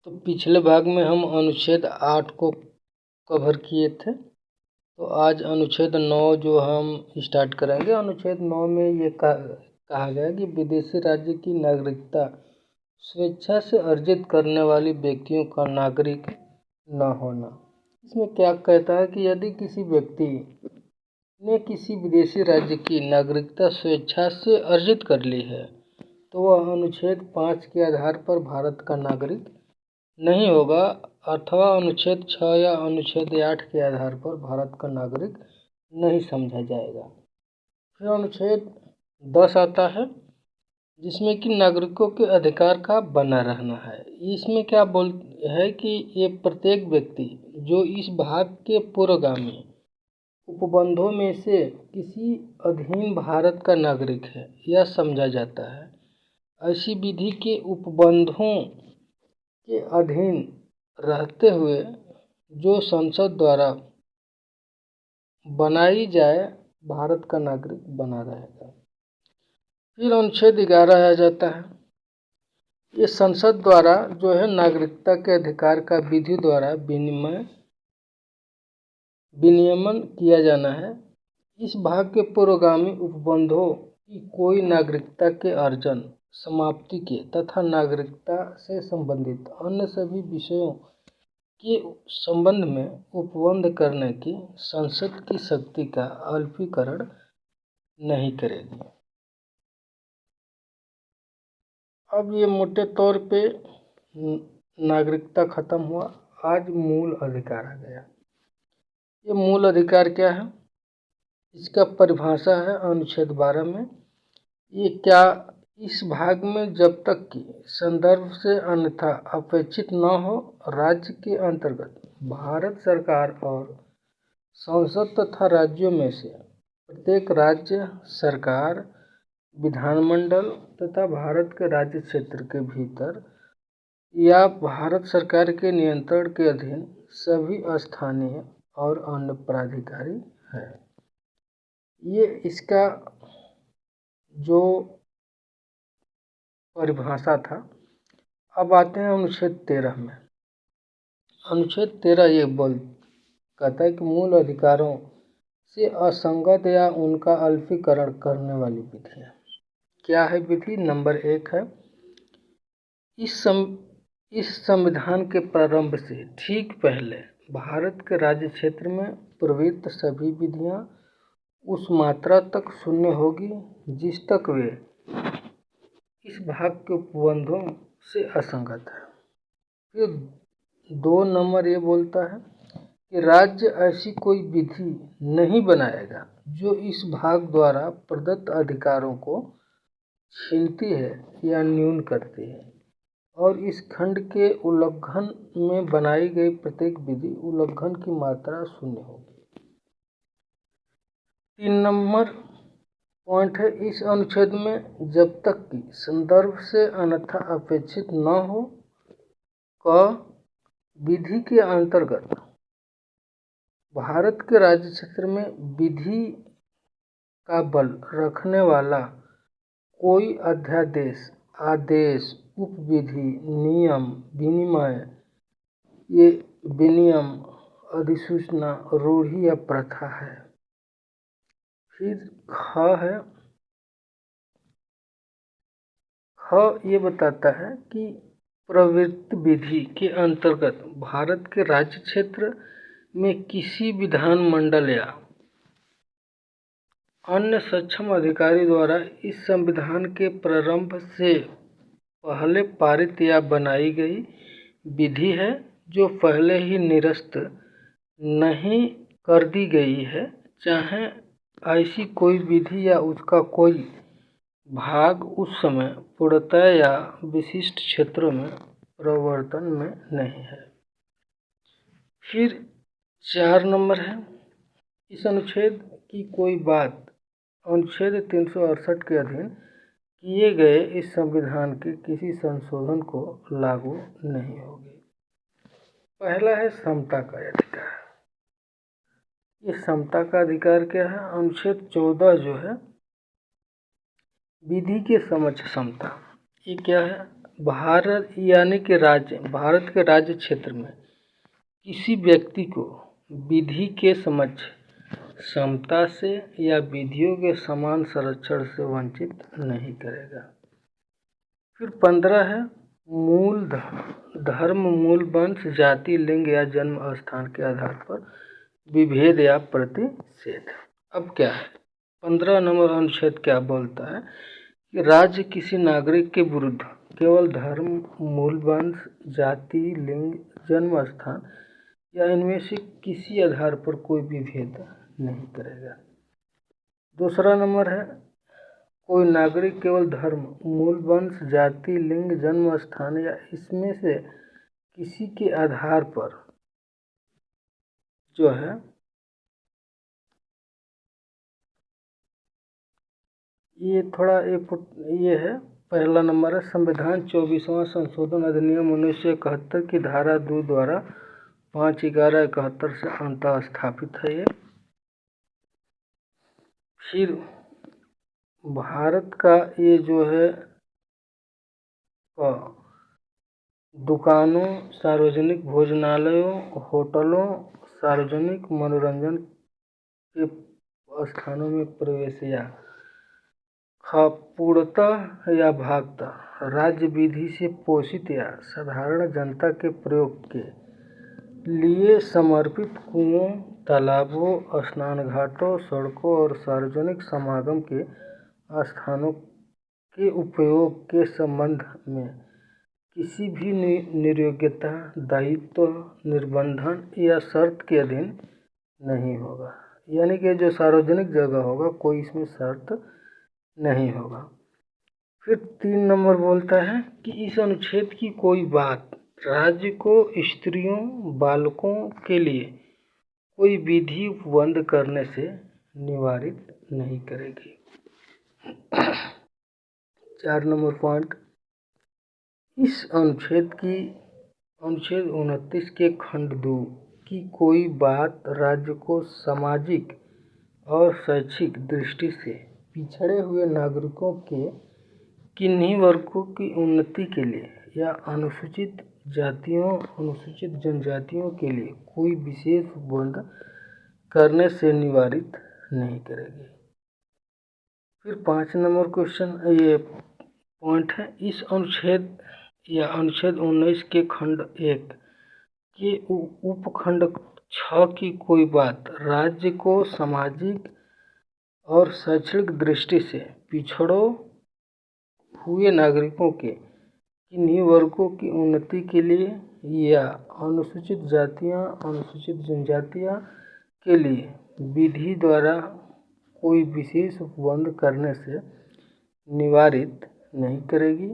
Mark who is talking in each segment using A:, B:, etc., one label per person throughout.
A: तो पिछले भाग में हम अनुच्छेद 8 को कवर किए थे। तो आज अनुच्छेद 9 जो हम स्टार्ट करेंगे। अनुच्छेद 9 में ये कहा गया कि विदेशी राज्य की नागरिकता स्वेच्छा से अर्जित करने वाली व्यक्तियों का नागरिक न होना। इसमें क्या कहता है कि यदि किसी व्यक्ति ने किसी विदेशी राज्य की नागरिकता स्वेच्छा से अर्जित कर ली है तो वह अनुच्छेद 5 के आधार पर भारत का नागरिक नहीं होगा अथवा अनुच्छेद 6 या अनुच्छेद 8 के आधार पर भारत का नागरिक नहीं समझा जाएगा। फिर अनुच्छेद 10 आता है जिसमें कि नागरिकों के अधिकार का बना रहना है। इसमें क्या बोल है कि ये प्रत्येक व्यक्ति जो इस भाग के पूर्वगामी उपबंधों में से किसी अधीन भारत का नागरिक है यह समझा जाता है। ऐसी विधि के उपबंधों के अधीन रहते हुए जो संसद द्वारा बनाई जाए भारत का नागरिक बना रहेगा। फिर अनुच्छेद 11 आ जाता है। ये संसद द्वारा जो है नागरिकता के अधिकार का विधि द्वारा विनियमन किया जाना है। इस भाग के पूर्वगामी उपबंधों की कोई नागरिकता के अर्जन समाप्ति के तथा नागरिकता से संबंधित अन्य सभी विषयों के संबंध में उपबंध करने की संसद की शक्ति का अल्पीकरण नहीं करेगी। अब ये मोटे तौर पे नागरिकता खत्म हुआ। आज मूल अधिकार आ गया। ये मूल अधिकार क्या है? इसका परिभाषा है अनुच्छेद 12 में। ये क्या इस भाग में जब तक कि संदर्भ से अन्यथा अपेक्षित न हो राज्य के अंतर्गत भारत सरकार और संसद तथा राज्यों में से प्रत्येक राज्य सरकार विधानमंडल तथा भारत के राज्य क्षेत्र के भीतर या भारत सरकार के नियंत्रण के अधीन सभी स्थानीय और अन्य प्राधिकारी है। ये इसका जो परिभाषा था। अब आते हैं अनुच्छेद 13 में। अनुच्छेद 13 ये कहता है कि मूल अधिकारों से असंगत या उनका अल्पीकरण करने वाली विधि है। क्या है विधि? नंबर 1 है इस संविधान के प्रारंभ से ठीक पहले भारत के राज्य क्षेत्र में प्रवृत्त सभी विधियां उस मात्रा तक शून्य होगी जिस तक वे इस भाग के उपबंधों से असंगत है। फिर 2 नंबर ये बोलता है कि राज्य ऐसी कोई विधि नहीं बनाएगा जो इस भाग द्वारा प्रदत्त अधिकारों को छीनती है या न्यून करती है और इस खंड के उल्लंघन में बनाई गई प्रत्येक विधि उल्लंघन की मात्रा शून्य होगी। 3 नंबर पॉइंट है इस अनुच्छेद में जब तक कि संदर्भ से अन्यथा अपेक्षित न हो क विधि के अंतर्गत भारत के राज्य क्षेत्र में विधि का बल रखने वाला कोई अध्यादेश आदेश उपविधि नियम विनियम अधिसूचना रूढ़ि या प्रथा है। फिर ख ये बताता है कि प्रवृत्त विधि के अंतर्गत भारत के राज्य क्षेत्र में किसी विधानमंडल या अन्य सक्षम अधिकारी द्वारा इस संविधान के प्रारंभ से पहले पारित या बनाई गई विधि है जो पहले ही निरस्त नहीं कर दी गई है, चाहे ऐसी कोई विधि या उसका कोई भाग उस समय पूर्णतः या विशिष्ट क्षेत्रों में प्रवर्तन में नहीं है। फिर 4 नंबर है इस अनुच्छेद की कोई बात अनुच्छेद 368 के अधीन किए गए इस संविधान के किसी संशोधन को लागू नहीं होगी। पहला है समता का अधिकार। ये समता का अधिकार क्या है? अनुच्छेद 14 जो है विधि के समक्ष समता। ये क्या है? भारत यानी कि राज्य, भारत के राज्य क्षेत्र में किसी व्यक्ति को विधि के समक्ष समता से या विधियों के समान संरक्षण से वंचित नहीं करेगा। फिर 15 है मूल धर्म, मूल वंश, जाति, लिंग या जन्म स्थान के आधार पर विभेद या प्रतिषेध। अब क्या है 15 नंबर अनुच्छेद क्या बोलता है कि राज्य किसी नागरिक के विरुद्ध केवल धर्म, मूल वंश, जाति, लिंग, जन्म स्थान या इनमें से किसी आधार पर कोई भी भेद नहीं करेगा। दूसरा नंबर है कोई नागरिक केवल धर्म, मूल वंश, जाति, लिंग, जन्म स्थान या इसमें से किसी के आधार पर जो है ये थोड़ा ये है। पहला नंबर है संविधान 24वां संशोधन अधिनियम 1971 की धारा 2 द्वारा 5/11/71 से अंततः स्थापित है ये। फिर भारत का ये जो है दुकानों, सार्वजनिक भोजनालयों, होटलों, सार्वजनिक मनोरंजन के स्थानों में प्रवेश या पूर्णतः या भागतः राज्य विधि से पोषित या साधारण जनता के प्रयोग के लिए समर्पित कुओं, तालाबों, स्नान घाटों, सड़कों और सार्वजनिक समागम के स्थानों के उपयोग के संबंध में किसी भी नियोक्ता, दायित्व, निर्बंधन या शर्त के अधीन नहीं होगा। यानी कि जो सार्वजनिक जगह होगा कोई इसमें शर्त नहीं होगा। फिर 3 नंबर बोलता है कि इस अनुच्छेद की कोई बात राज्य को स्त्रियों, बालकों के लिए कोई विधि उपबंध करने से निवारित नहीं करेगी। 4 नंबर पॉइंट, इस अनुच्छेद 29 के खंड 2 की कोई बात राज्य को सामाजिक और शैक्षिक दृष्टि से पिछड़े हुए नागरिकों के किन्हीं वर्गों की उन्नति के लिए या अनुसूचित जातियों, अनुसूचित जनजातियों के लिए कोई विशेष उपबंध करने से निवारित नहीं करेगी। फिर 5 नंबर क्वेश्चन ये पॉइंट है, इस अनुच्छेद या अनुच्छेद 19 के खंड 1 के उपखंड 6 की कोई बात राज्य को सामाजिक और शैक्षणिक दृष्टि से पिछड़ो हुए नागरिकों के किन्हीं वर्गों की उन्नति के लिए या अनुसूचित जातियां, अनुसूचित जनजातियां के लिए विधि द्वारा कोई विशेष उपबंध करने से निवारित नहीं करेगी,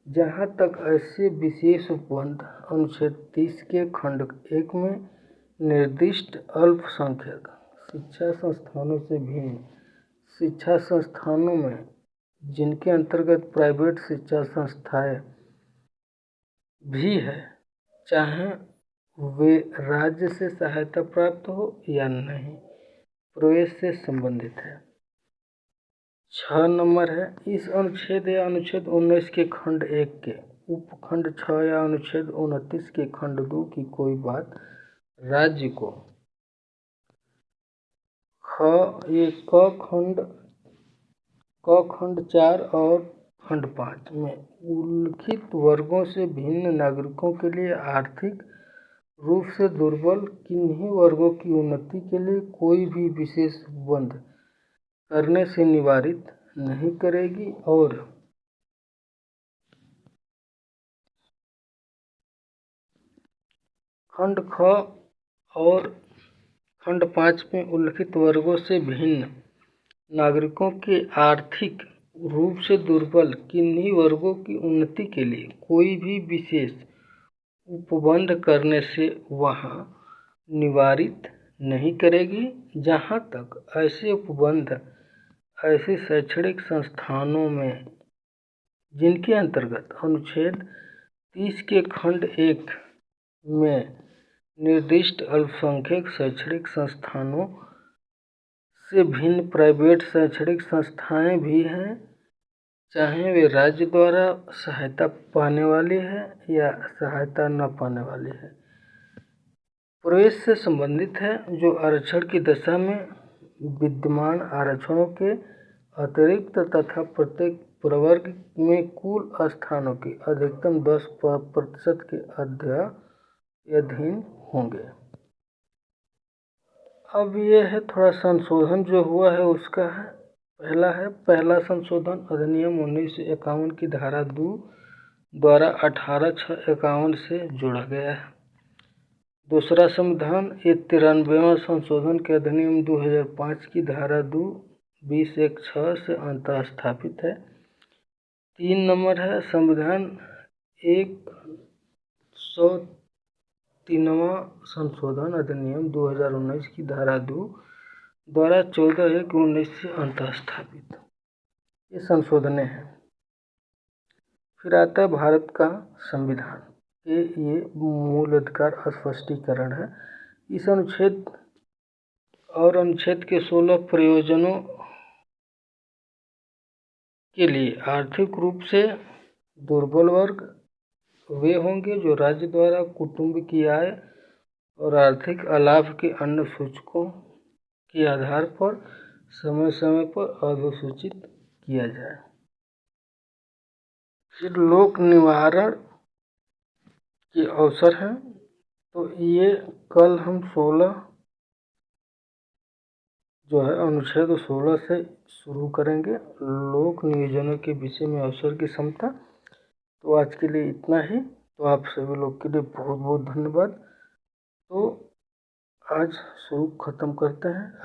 A: जहां तक ऐसे विशेष उपबंध अनुच्छेद 30 के खंड 1 में निर्दिष्ट अल्पसंख्यक शिक्षा संस्थानों से भिन्न शिक्षा संस्थानों में जिनके अंतर्गत प्राइवेट शिक्षा संस्थाएं भी है, चाहे वे राज्य से सहायता प्राप्त हो या नहीं, प्रवेश से संबंधित है। 6 नंबर है, इस अनुच्छेद या अनुच्छेद 19 के खंड 1 के उपखंड 6 या अनुच्छेद 29 के खंड 2 की कोई बात राज्य को क खंड 4 और खंड 5 में उल्लिखित वर्गों से भिन्न नागरिकों के लिए आर्थिक रूप से दुर्बल किन्हीं वर्गों की उन्नति के लिए कोई भी विशेष उपबंध करने से निवारित नहीं करेगी। और खंड ख और खंड 5 में उल्लिखित वर्गों से भिन्न नागरिकों के आर्थिक रूप से दुर्बल किन्हीं वर्गों की उन्नति के लिए कोई भी विशेष उपबंध करने से वहाँ निवारित नहीं करेगी, जहाँ तक ऐसे उपबंध ऐसे शैक्षणिक संस्थानों में जिनके अंतर्गत अनुच्छेद 30 के खंड 1 में निर्दिष्ट अल्पसंख्यक शैक्षणिक संस्थानों से भिन्न प्राइवेट शैक्षणिक संस्थाएं भी हैं, चाहे वे राज्य द्वारा सहायता पाने वाली है या सहायता न पाने वाली है, प्रवेश से संबंधित है, जो आरक्षण की दशा में विद्यमान आरक्षणों के अतिरिक्त तथा प्रत्येक प्रवर्ग में कुल स्थानों की अधिकतम 10% के अधीन होंगे। अब ये है थोड़ा संशोधन जो हुआ है उसका है। पहला संशोधन अधिनियम 1951 की धारा 2 द्वारा 18/6/51 से जोड़ा गया है। दूसरा संविधान ये 93वां संशोधन के अधिनियम 2005 की धारा 2 20(1)(6) से अंतः स्थापित है। 3 नंबर है संविधान 103वां संशोधन अधिनियम 2019 की धारा 2 द्वारा 14/1/19 से अंतः स्थापित। ये संशोधनें हैं। फिर आता है भारत का संविधान, ये मूल अधिकार स्पष्टीकरण है। इस अनुच्छेद और अनुच्छेद के 16 प्रयोजनों के लिए आर्थिक रूप से दुर्बल वर्ग वे होंगे जो राज्य द्वारा कुटुंब की आय और आर्थिक लाभ के अन्य सूचकों के आधार पर समय समय पर अधोसूचित किया जाए। फिर लोक निवारण के अवसर हैं, तो ये कल हम 16 जो है अनुच्छेद 16 से शुरू करेंगे, लोक नियोजनों के विषय में अवसर की क्षमता। तो आज के लिए इतना ही। तो आप सभी लोग के लिए बहुत बहुत धन्यवाद। तो आज शुरू खत्म करते हैं।